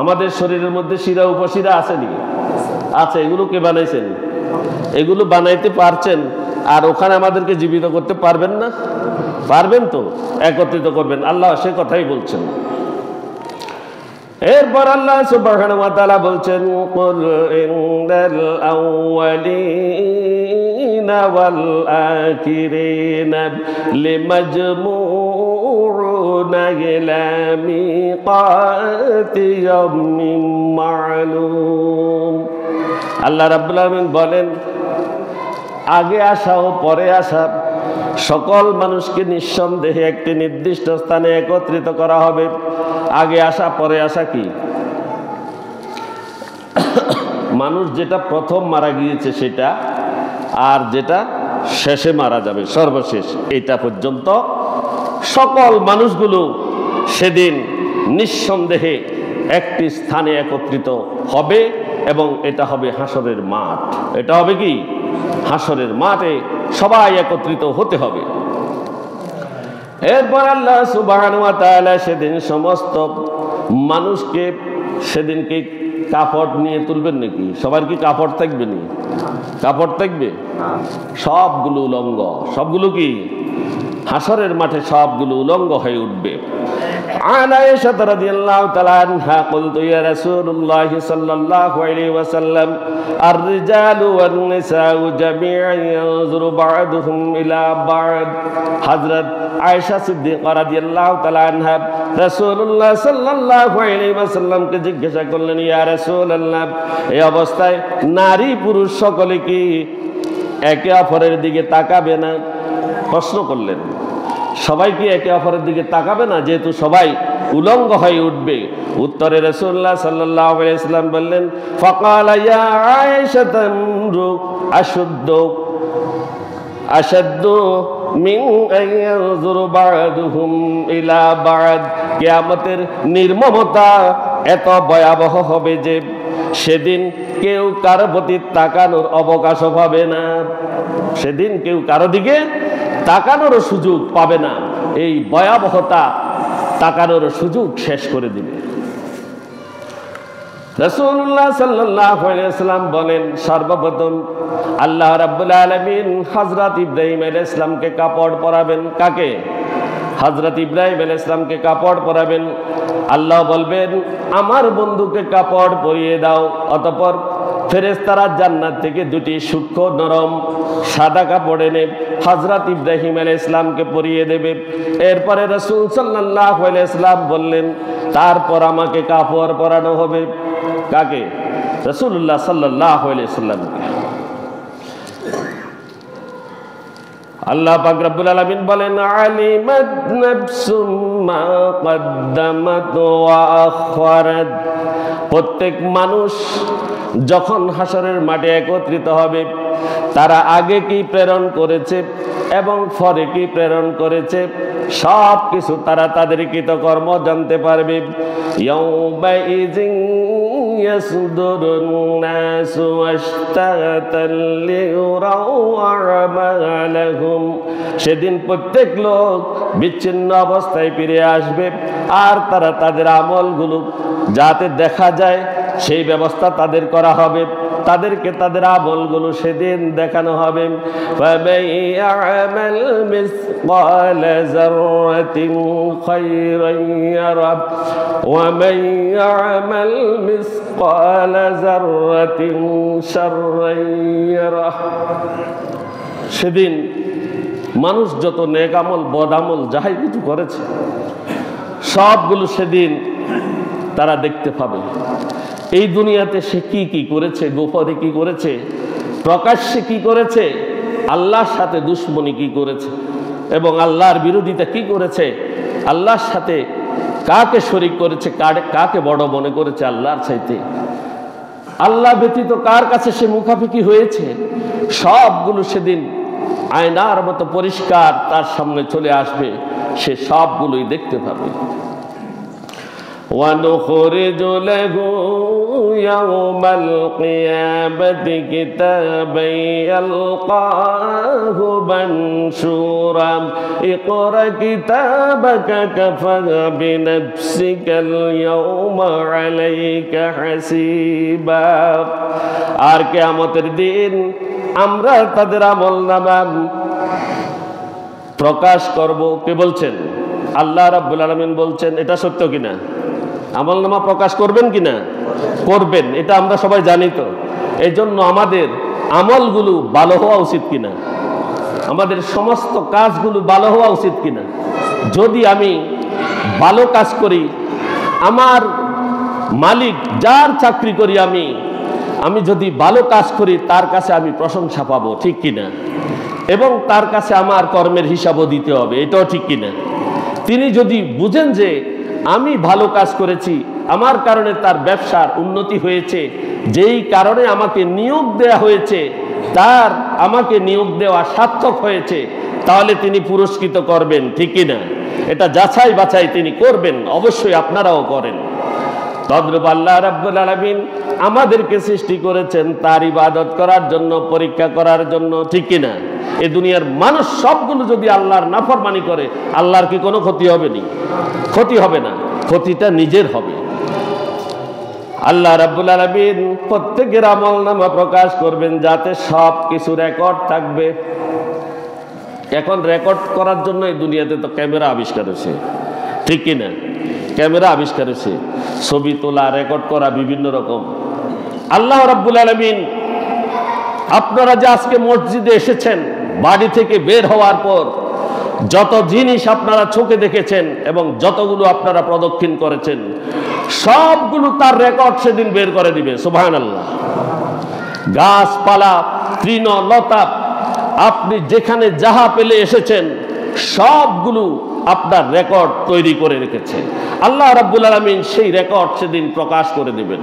আমাদের শরীরের মধ্যে শিরা উপশিরা আসেনি? আছে। এগুলো কে বানাইছেন? এগুলো বানাইতে পারছেন, আর ওখানে আমাদেরকে জীবিত করতে পারবেন না? পারবেন তো, একত্রিত করবেন। আল্লাহ সে কথাই বলছেন। এরপর আল্লাহ সুবহানাহু ওয়া তাআলা বলছেন, কুল ইন্নাল আউওয়ালিনা ওয়াল আখিরিনা লিমাজমুউনা ইলা মিকাতি ইয়াউমিন মা'লুম। আল্লাহ রাব্বুল আলামিন বলেন, আগে আসা ও পরে আসা সকল মানুষকে নিঃসন্দেহে একটি নির্দিষ্ট স্থানে একত্রিত করা হবে। আগে আসা পরে আসা কি? মানুষ যেটা প্রথম মারা গিয়েছে সেটা, আর যেটা শেষে মারা যাবে, সর্বশেষ। এটা পর্যন্ত সকল মানুষগুলো সেদিন নিঃসন্দেহে একটি স্থানে একত্রিত হবে এবং এটা হবে হাসরের মাঠ। এটা হবে কি? হাসরের মাঠে সবাই একত্রিত হতে হবে। এরপর আল্লাহ সুবহানাহু ওয়া তাআলা সেদিন সমস্ত মানুষকে সেদিনকে কাপড় নিয়ে তুলবেন নাকি? সবার কি কাপড় থাকবে নি? কাপড় থাকবে? সবগুলো উলঙ্গ। সবগুলো কি? হাসরের মাঠে সবগুলো উলঙ্গ হয়ে উঠবে। আয়েশা রাদিয়াল্লাহু তাআলা আনহা قلت يا رسول الله صلى الله عليه وسلم الرجال والنساء جميعا ينظر بعضهم الى بعض। হযরত আয়েশা সিদ্দিকা রাদিয়াল্লাহু তাআলা আনহা রাসূলুল্লাহ সাল্লাল্লাহু আলাইহি ওয়াসাল্লামকে জিজ্ঞাসা করলেন, ইয়া রাসূলুল্লাহ, এই অবস্থায় নারী পুরুষ সকলে কি একে অপরের দিকে তাকাবে না? প্রশ্ন করলেন, সবাই কি একে অপরের দিকে তাকাবে না যেহেতু সবাই উলঙ্গ হয়ে উঠবে? উত্তরে রাসূলুল্লাহ সাল্লাল্লাহু আলাইহি ওয়াসাল্লাম বললেন, ফাকালা ইয়া আয়েশা তামরু আশাদ্দু মিন আইয়াযুরু বা'দুহুম ইলা বা'দ। কিয়ামতের নির্মমতা এত ভয়াবহ হবে যে সেদিন কেউ কারো প্রতি তাকানোর অবকাশও পাবে না। সেদিন কেউ কারো দিকে তাকানোর সুযোগ পাবে না। এই ভয়াবহতা তাকানোর সুযোগ শেষ করে দিবে। রাসূলুল্লাহ সাল্লাল্লাহু আলাইহি ওয়াসাল্লাম বলেন, সর্বপ্রথম আল্লাহ রাব্বুল আলামিন হযরত ইব্রাহিম আলাইহিস সালামকে কাপড় পরাবেন। কাকে? হযরত ইব্রাহিম আলাইহিস সালামকে কাপড় পরাবেন। আল্লাহ বলবেন, আমার বন্ধুকে কাপড় পরিয়ে দাও। অতঃপর ফেরেশতারা জান্নাত থেকে দুটি সূক্ষ্ম নরম সাদা কাপড় এনে হযরত ইব্রাহিম আলাইহিস সালামকে পরিয়ে দেবে। এরপরে রাসূল সাল্লাল্লাহু আলাইহি ওয়াসাল্লাম বললেন, তারপর আমাকে কাপড় পরানো হবে। কাকে? রাসূলুল্লাহ সাল্লাল্লাহু আলাইহি ওয়াসাল্লামকে। আল্লাহ পাক রব্বুল আলামিন বলেন, আলিমাত নাফসুম মা কদ্দামাত ওয়া আখখারাত। প্রত্যেক মানুষ যখন হাসরের মাঠে একত্রিত হবে, তারা আগে কি প্রেরণ করেছে এবং পরে কি প্রেরণ করেছে সব কিছু তারা তাদের কৃতকর্ম জানতে পারবে। ইয়াউমাইযিন ইয়াসদুরুন নাসু আশতাতাল লিউরাউ আমালাহুম। সেদিন প্রত্যেক লোক বিচ্ছিন্ন অবস্থায় ফিরে আসবে আর তারা তাদের আমলগুলো যাতে দেখা যায় সেই ব্যবস্থা তাদের করা হবে। তাদেরকে তাদের আমলগুলো সেদিন দেখানো হবে। ফামান ইয়ামাল মিসকালা যাররাতিন খায়রান ইয়ারা ওয়া মান ইয়ামাল মিসকালা যাররাতিন শাররান ইয়ারা। সেদিন মানুষ যত নেক আমল বদ আমল যাই কিছু করেছে সবগুলো সেদিন তারা দেখতে পাবে। এই দুনিয়াতে সে কি কি করেছে, গোপনে কি করেছে, প্রকাশ্যে কি করেছে, আল্লাহর সাথে দুশ্মনী কি করেছে এবং আল্লাহর বিরোধিতা কি করেছে, আল্লাহর সাথে কাকে শরীক করেছে, কাকে বড় মনে করেছে আল্লাহর চাইতে, আল্লাহ ব্যতীত কার কাছে সে মুখাফিকি হয়েছে, সবগুলো সেদিন আয়নার মতো পরিষ্কার তার সামনে চলে আসবে। সে সবগুলোই দেখতে পাবে। وَنُخْرِجُ لَهُ يَوْمَ الْقِيَامَةِ كِتَابًا يَلْقَاهُ مَنشُورًا اقْرَأْ كِتَابَكَ كَفَى بِنَفْسِكَ الْيَوْمَ عَلَيْكَ حَسِيبًا। আর কিয়ামতের দিন আমরা তাদের আমলনামা প্রকাশ করব। কে বলছেন? আল্লাহ রাব্বুল আলামিন বলছেন। এটা সত্য কিনা? আমলনামা প্রকাশ করবেন কিনা? করবেন। এটা আমরা সবাই জানি। তো এই জন্য আমাদের আমলগুলো ভালো হওয়া উচিত কিনা, আমাদের সমস্ত কাজগুলো ভালো হওয়া উচিত কিনা। যদি আমি ভালো কাজ করি, আমার মালিক যার চাকরি করি আমি যদি ভালো কাজ করি তার কাছে আমি প্রশংসা পাবো, ঠিক কিনা? এবং তার কাছে আমার কর্মের হিসাবও দিতে হবে, এটাও ঠিক কিনা? তিনি যদি বুঝেন যে আমি ভালো কাজ করেছি, আমার কারণে তার ব্যবসার উন্নতি হয়েছে, যেই কারণে আমাকে নিয়োগ দেয়া হয়েছে, তার আমাকে নিয়োগ দেওয়া সার্থক হয়েছে, তাহলে তিনি পুরস্কৃত করবেন, ঠিকই না? এটা যাচাই বাছাই তিনি করবেন, অবশ্যই আপনারাও করেন। তদ্রূপ আল্লাহ রাব্বুল আলামিন আমাদেরকে সৃষ্টি করেছেন তার ইবাদত করার জন্য, পরীক্ষা করার জন্য, ঠিক কি না? এই দুনিয়ার মানুষ সবগুলো যদি আল্লাহর নাফরমানি করে, আল্লাহর কি কোনো ক্ষতি হবে না? ক্ষতি হবে না, ক্ষতিটা নিজের হবে। আল্লাহ রাব্বুল আলামিন প্রত্যেকের আমলনামা প্রকাশ করবেন যাতে সব কিছু রেকর্ড থাকবে। এখন রেকর্ড করার জন্য এই দুনিয়াতে তো ক্যামেরা আবিষ্কার হয়েছে, ঠিক কি না? ক্যামেরা আবিষ্কার হয়েছে, ছবি তোলা, রেকর্ড করা, বিভিন্ন রকম। আল্লাহ রাব্বুল আলামিন আপনারা যে আজকে মসজিদে এসেছেন, বাড়ি থেকে বের হওয়ার পর যত জিনিস আপনারা চোখে দেখেছেন এবং যতগুলো আপনারা প্রদক্ষিণ করেছেন, সবগুলো তার রেকর্ড সেদিন বের করে দিবে। সুবহানাল্লাহ। গাছপালা, তৃণ লতা, আপনি যেখানে যাহা পেলে এসেছেন সবগুলো আপনার রেকর্ড তৈরি করে রেখেছে। আল্লাহ রাব্বুল আলামিন সেই রেকর্ড সেদিন প্রকাশ করে দিবেন,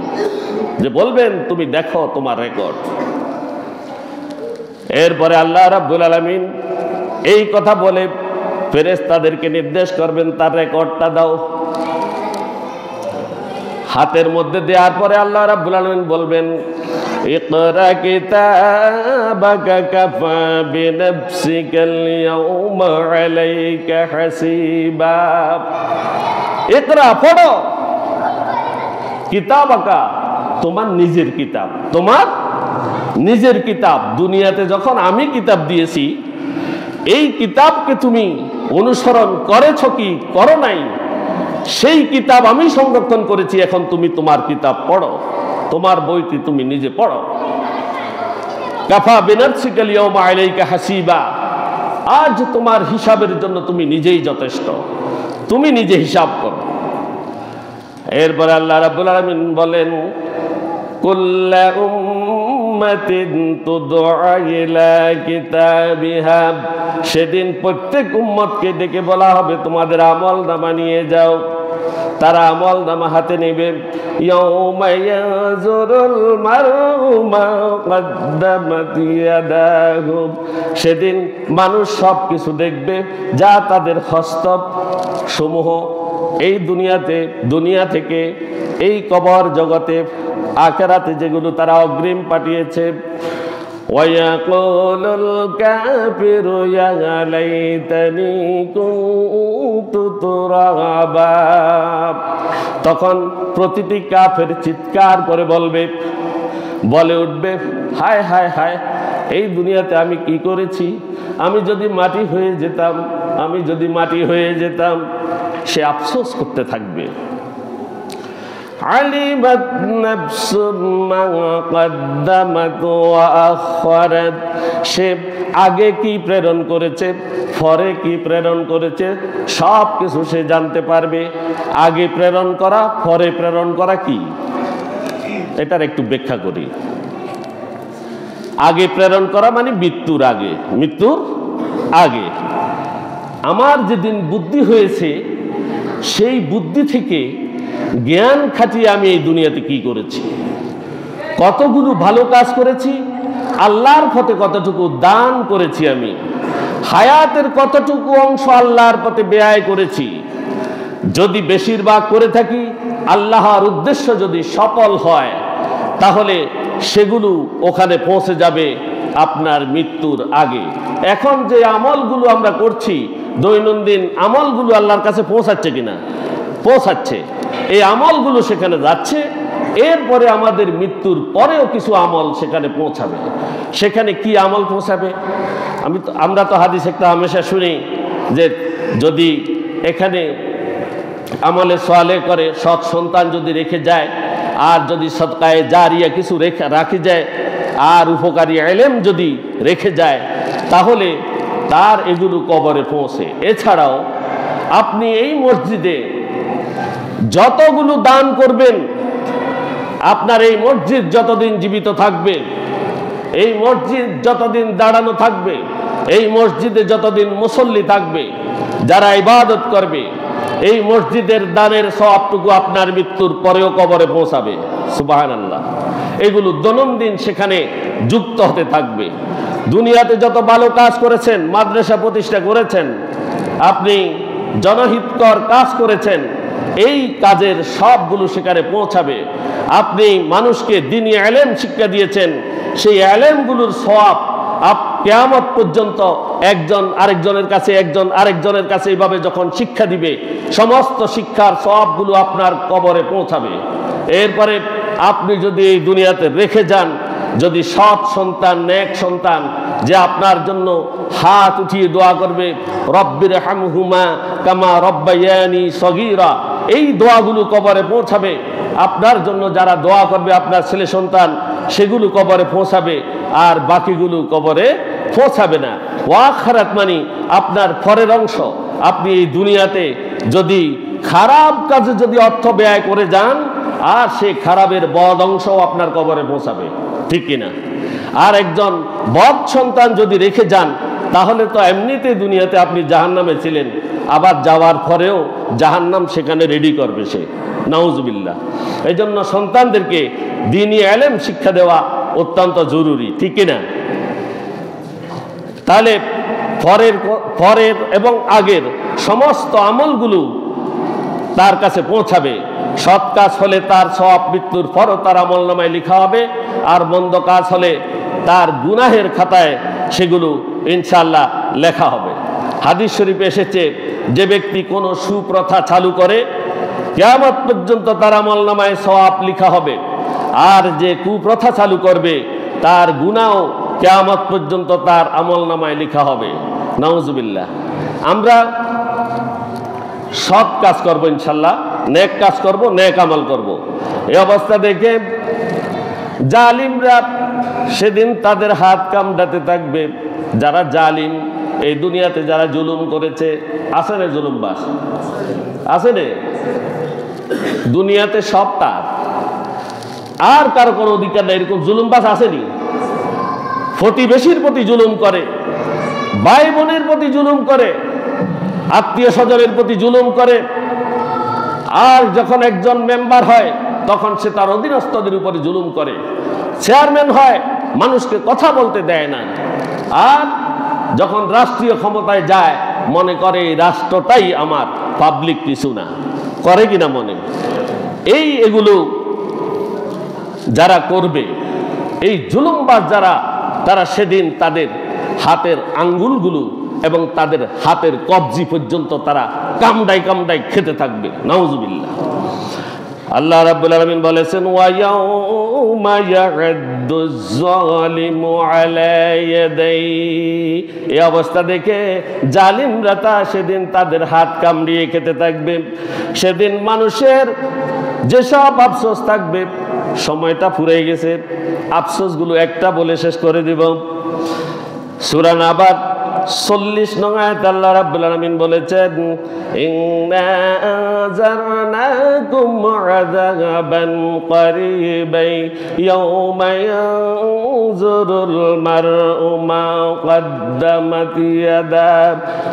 যে বলবেন তুমি দেখো তোমার রেকর্ড। এরপরে আল্লাহ রাব্বুল আলামিন এই কথা বলে ফেরেশতাদেরকে নির্দেশ করবেন তার রেকর্ডটা দাও। হাতের মধ্যে দেওয়ার পরে আল্লাহ রাব্বুল আলামিন বলবেন, ইকরা কিতাবাকা কাফা বিনাফসিকাল ইয়াউমা আলাইকা হাসিবা। ইকরা, পড়ো, কিতাবাকা, তোমার নিজের কিতাব, তোমার নিজের কিতাব। দুনিয়াতে যখন আমি কিতাব দিয়েছি, এই কিতাবকে তুমি অনুসরণ করেছো কি করো নাই, সেই কিতাব আমি সংরক্ষণ করেছি। এখন তুমি তোমার কিতাব পড়ো, তোমার বইটি তুমি নিজে পড়ো। কাফা বিনাফসিকাল ইয়াউমা আলাইকা হাসিবা। আজ তোমার হিসাবের জন্য তুমি নিজেই যথেষ্ট, তুমি নিজে হিসাব করো। এরপরে আল্লাহ রাব্বুল আলামিন বলেন, কুল্লা উম্মাতিন তুদআ ইলা কিতাবিহা। সেদিন প্রত্যেক উম্মতকে ডেকে বলা হবে তোমাদের আমলনামা নিয়ে যাও। তারা আমলনামা হাতে নেবে। ইয়াউমা ইয়াযুরুল মারউ মা কদ্দামাত ইয়াদাহু। সেদিন মানুষ সব কিছু দেখবে যা তাদের হস্তপ সমূহ এই দুনিয়া থেকে এই কবর জগতে আখিরাতে যেগুলো তারা অগ্রিম পাঠিয়েছে। ওয়ায়াকুলুল কাফিরু ইয়া লাইতানি কুনতু তুরাবা। তখন প্রতিটি কাফের চিৎকার করে বলে উঠবে, হায় হায় হায়, এই দুনিয়াতে আমি কি করেছি, আমি যদি মাটি হয়ে যেতাম, আমি যদি মাটি হয়ে যেতাম। সে আফসোস করতে থাকবে। আলিমাত নাফসুম মা কদ্দামাত ওয়া আখারাত। সে আগে কি প্রেরণ করেছে, পরে কি প্রেরণ করেছে, সব কিছু সে জানতে পারবে। আগে প্রেরণ করা, পরে প্রেরণ করা কি, এটার একটু ব্যাখ্যা করি। আগে প্রেরণ করা মানে মৃত্যুর আগে, মৃত্যুর আগে। আমার যেদিন বুদ্ধি হয়েছে, সেই বুদ্ধি থেকে জ্ঞান খাটিয়ে আমি এই দুনিয়াতে কি করেছি, কতগুলো ভালো কাজ করেছি, আল্লাহর পথে কতটুকু দান করেছি, আমি হায়াতের কতটুকু অংশ আল্লাহর পথে ব্যয় করেছি। যদি বেশিরভাগ করে থাকি, আল্লাহর উদ্দেশ্য যদি সফল হয়, তাহলে সেগুলো ওখানে পৌঁছে যাবে আপনার মৃত্যুর আগে। এখন যে আমলগুলো আমরা করছি, দৈনন্দিন আমলগুলো আল্লাহর কাছে পৌঁছাচ্ছে কিনা? পৌঁছাচ্ছে। এই আমলগুলো সেখানে যাচ্ছে। এরপরে আমাদের মৃত্যুর পরেও কিছু আমল সেখানে পৌঁছাবে। সেখানে কি আমল পৌঁছাবে? আমরা তো হাদিস একটা হামেশা শুনি যে যদি এখানে আমলে সোয়ালে করে, সৎ সন্তান যদি রেখে যায়, আর যদি সদকায়ে জারিয়া কিছু রাখে যায়, আর উপকারী ইলম যদি রেখে যায়, তাহলে তার এগুলো কবরে পৌঁছে। এছাড়াও আপনি এই মসজিদে যতগুলো দান করবেন, আপনার এই মসজিদ যতদিন জীবিত থাকবে, এই মসজিদ যতদিন দাঁড়ানো থাকবে, এই মসজিদে যতদিন মুসল্লি থাকবে, যারা ইবাদত করবে, এই মসজিদের দানের সওয়াবটুকু আপনার মৃত্যুর পরেও কবরে পৌঁছাবে। সুবহানাল্লাহ। এগুলো দৈনন্দিন সেখানে যুক্ত হতে থাকবে। দুনিয়াতে যত ভালো কাজ করেছেন, মাদ্রাসা প্রতিষ্ঠা করেছেন, আপনি জনহিতকর কাজ করেছেন, এই কাজের সবগুলো সেখানে পৌঁছাবে। আপনি মানুষকে দ্বীনি ইলম শিক্ষা দিয়েছেন, সেই ইলমগুলোর সওয়াব কিয়ামত পর্যন্ত একজন আরেকজনের কাছে, একজন আরেকজনের কাছে এইভাবে যখন শিক্ষা দিবে, সমস্ত শিক্ষার সওয়াবগুলো আপনার কবরে পৌঁছাবে। এরপরে আপনি যদি এই দুনিয়াতে রেখে যান, যদি সৎ সন্তান, নেক সন্তান, যে আপনার জন্য হাত উঠিয়ে দোয়া করবে, রব্বির হামহুমা কামা রব্বায়ানি সগীরা, এই দোয়াগুলো কবরে পৌঁছাবে। আপনার জন্য যারা দোয়া করবে, আপনার ছেলে সন্তান, সেগুলো কবরে পৌঁছাবে, আর বাকিগুলো কবরে পৌঁছাবে না। ওয়াখিরাত মানে আপনার পরের অংশ। আপনি এই দুনিয়াতে যদি খারাপ কাজে যদি অর্থ ব্যয় করে যান, আর সেই খারাপের বদ অংশও আপনার কবরে পৌঁছাবে, ঠিক কিনা? আর একজন বদ সন্তান যদি রেখে যান, তাহলে তো এমনিতে দুনিয়াতে আপনি জাহান্নামে ছিলেন, আবার যাওয়ার পরেও জাহান্নাম সেখানে রেডি করবে সে, নাউজুবিল্লাহ। এই জন্য সন্তানদেরকে দ্বীনি ইলম শিক্ষা দেওয়া অত্যন্ত জরুরি, ঠিক কিনা? তাহলে পরের এবং আগের সমস্ত আমলগুলো তার কাছে পৌঁছাবে। সৎ কাজ হলে তার সওয়াব মৃত্যুর পরও তার আমলনামায় লেখা হবে, আর মন্দ কাজ হলে তার গুনাহের খাতায় সেগুলো ইনশাআল্লাহ লেখা হবে। হাদিস শরীফে এসেছে, যে ব্যক্তি কোনো সুপ্রথা চালু করে, কিয়ামত পর্যন্ত তার আমলনামায় সওয়াব লেখা হবে, আর যে কুপ্রথা চালু করবে তার গুনাহ কিয়ামত পর্যন্ত তার আমলনামায় লেখা হবে, নাউজুবিল্লাহ। আমরা সৎ কাজ করব ইনশাআল্লাহ, নেক কাজ করব, নেক আমল করব। এই অবস্থা দেখে জালিমরা সেদিন তাদের হাত কামড়াতে থাকবে। যারা জালিম, এই দুনিয়াতে যারা জুলুম করেছে, আছে না জুলুমবাজ? আছে না? দুনিয়াতে সব তার, আর কারো কোনো অধিকার নেই। এরকম জুলুমবাজ আসেনি? প্রতিবেশীর প্রতি জুলুম করে, ভাই বোনের প্রতি জুলুম করে, আত্মীয় স্বজনের প্রতি জুলুম করে, আর যখন একজন মেম্বার হয় তখন সে তার অধীনস্থদের উপরে জুলুম করে, চেয়ারম্যান হয় মানুষকে কথা বলতে দেয় না, আর যখন রাষ্ট্রীয় ক্ষমতায় যায় মনে করে এই রাষ্ট্রটাই আমার, পাবলিক কিছু না, করে কিনা মনে? এগুলো যারা করবে, এই জুলুমবাজ যারা, তারা সেদিন তাদের হাতের আঙ্গুলগুলো এবং তাদের হাতের কবজি পর্যন্ত তারা কামড়াই কামড়াই খেতে থাকবে, নাউজুবিল্লাহ। আল্লাহ রাব্বুল আলামিন বলেছেন, ওয়া ইয়াউমা ইয়া'আদ্দুজ যালিমু আলা ইয়াদাই, এই অবস্থা দেখে জালিমরা সেদিন তাদের হাত কামড়িয়ে খেতে থাকবে। সেদিন মানুষের যেসব আফসোস থাকবে, সময়টা ফুরিয়ে গেছে, আফসোসগুলো একটা বলে শেষ করে দিব। সূরা নাবার 40 নং আয়াতে আল্লাহ রাব্বুল আলামিন বলেছেন, ইন্না আযারনাকুম আযাবান করিবাই ইয়াউমা ইয়ানজুরুল মারউ মা কদ্দামাত ইয়াদা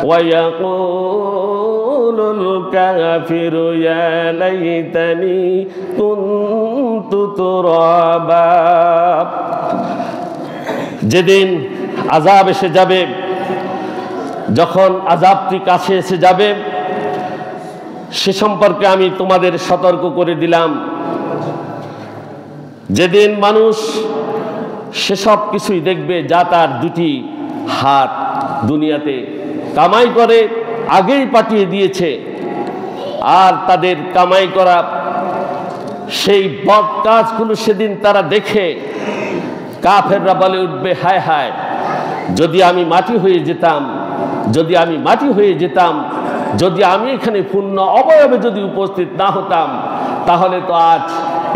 ওয়া ইয়াকুলুল কাফিরু ইয়া লাইতানি কুনতু তুরাবা। যেদিন আযাব এসে যাবে, যখন আযাবটি কাছে এসে যাবে, সে সম্পর্কে আমি তোমাদের সতর্ক করে দিলাম। যেদিন মানুষ সেসব কিছুই দেখবে যা তার দুটি হাত দুনিয়াতে কামাই করে আগেই পাঠিয়ে দিয়েছে, আর তাদের কামাই করা সেই বদ কাজগুলো সেদিন তারা দেখে কাফেররা বলে উঠবে, হায় হায়, যদি আমি মাটি হয়ে যেতাম, যদি আমি মাটি হয়ে যেতাম, যদি আমি এখানে পূর্ণ অবয়বে যদি উপস্থিত না হতাম, তাহলে তো আজ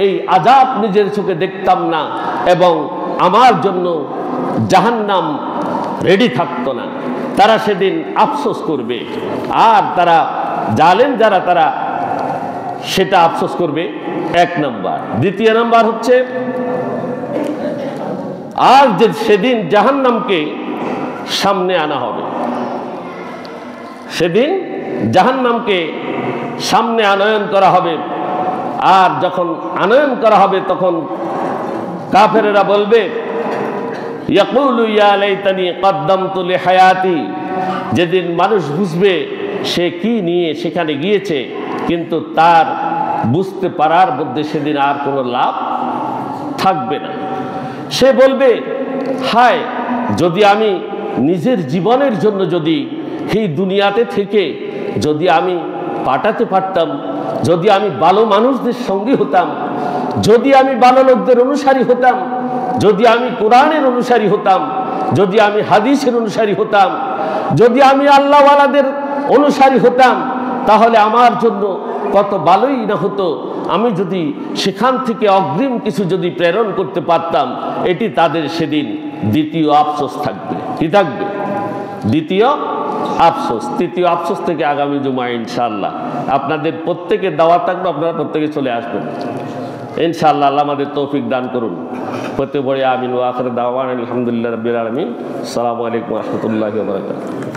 এই আযাব নিজের চোখে দেখতাম না, এবং আমার জন্য জাহান্নাম রেডি থাকতো না। তারা সেদিন আফসোস করবে, আর তারা জালেম যারা, তারা সেটা আফসোস করবে, এক নাম্বার। দ্বিতীয় নাম্বার হচ্ছে, আর যে সেদিন জাহান্নামকে সামনে আনা হবে, সেদিন জাহান্নামকে সামনে আনয়ন করা হবে, আর যখন আনয়ন করা হবে তখন কাফেরেরা বলবে ইয়াকুলু ইয়া লাইতানি কদ্দামতু লিহায়াতি, যেদিন মানুষ বুঝবে সে কি নিয়ে সেখানে গিয়েছে, কিন্তু তার বুঝতে পারার মধ্যে সেদিন আর কোনো লাভ থাকবে না। সে বলবে হায়, যদি আমি নিজের জীবনের জন্য যদি এই দুনিয়াতে থেকে যদি আমি পাঠাতে পারতাম, যদি আমি ভালো মানুষদের সঙ্গী হতাম, যদি আমি ভালো লোকদের অনুসারী হতাম, যদি আমি কোরআনের অনুসারী হতাম, যদি আমি হাদিসের অনুসারী হতাম, যদি আমি আল্লাহওয়ালাদের অনুসারী হতাম, তাহলে আমার জন্য কত ভালোই না হতো। আমি যদি সেখান থেকে অগ্রিম কিছু যদি প্রেরণ করতে পারতাম, এটি তাদের সেদিন দ্বিতীয় আফসোস থাকবে। কি থাকবে? দ্বিতীয় আফসোস। তৃতীয় আফসোস থেকে আগামী জুমা ইনশাআল্লাহ আপনাদের প্রত্যেকের দাওয়াত থাকবে, আপনারা প্রত্যেকে চলে আসবেন ইনশাআল্লাহ। আল্লাহ আমাদের তৌফিক দান করুন। প্রত্যেক বড়ে আমিন ওয়া আখির দাওয়ানা আলহামদুলিল্লাহি রাব্বিল আলামিন। আসসালামু আলাইকুম ওয়া রাহমাতুল্লাহি ওয়া বারাকাতুহু।